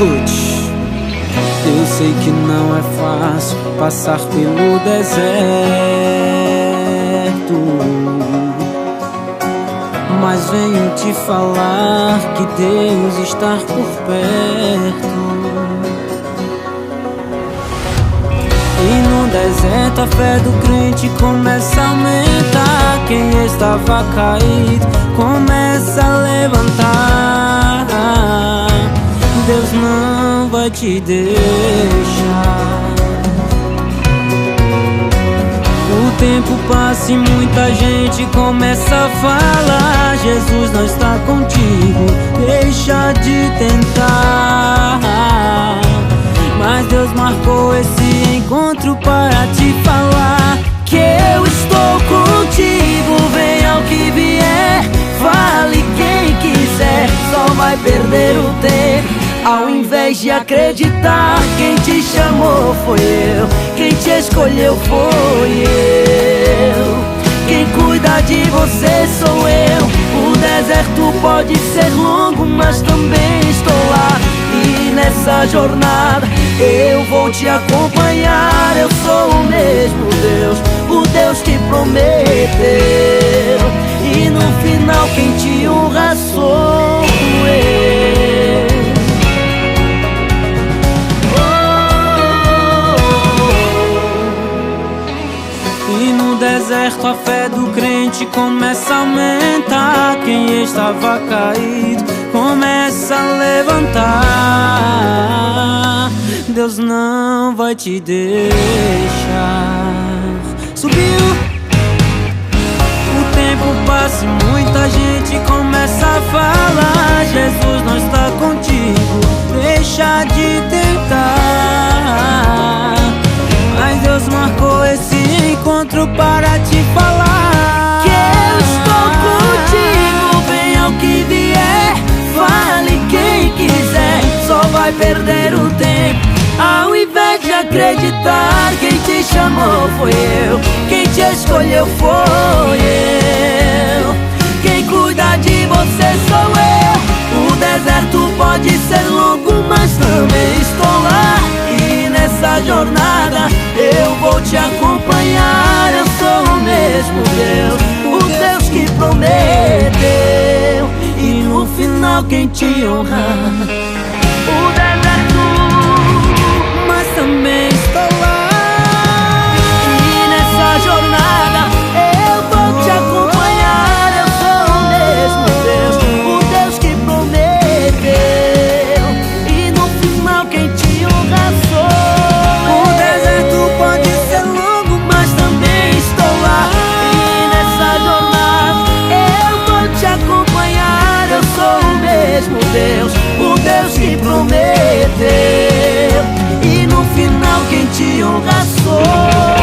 Putz, eu sei que não é fácil passar pelo deserto, mas venho te falar que Deus está por perto. E no deserto a fé do crente começa a aumentar. Quem estava caído começa a levantar. Deus não vai te deixar. O tempo passa e muita gente começa a falar: Jesus não está contigo, deixa de tentar. Mas Deus marcou esse encontro para te falar que eu estou contigo. Venha o que vier, fale quem quiser, só vai perder o tempo ao invés de acreditar. Quem te chamou foi eu, quem te escolheu foi eu. Quem cuida de você sou eu. O deserto pode ser longo, mas também estou lá. E nessa jornada eu vou te acompanhar. Eu sou o mesmo Deus, o Deus que prometeu. E no final quem te honra sou eu. E no deserto a fé do crente começa a aumentar. Quem estava caído começa a levantar. Deus não vai te deixar. Subiu. O tempo passa e muita gente começa a falar: Jesus não está contigo, deixa de tentar. Mas Deus marcou esse encontro para te falar que eu estou contigo. Venha o que vier, fale quem quiser, só vai perder o tempo ao invés de acreditar. Quem te chamou foi eu, quem te escolheu foi eu. Quem cuida de você sou eu. O deserto pode ser longo, mas também estou lá. E nessa jornada eu vou te acompanhar. Eu sou o mesmo Deus, o Deus que prometeu. E no final quem te honra, o deserto, mas também estou lá. E nessa jornada eu vou te acompanhar. Eu sou o mesmo Deus, o Deus que prometeu. E no final quem te honra sou. O deserto pode ser longo, mas também estou lá. E nessa jornada eu vou te acompanhar. Eu sou o mesmo Deus, o Deus que prometeu. E no final quem te honra sou.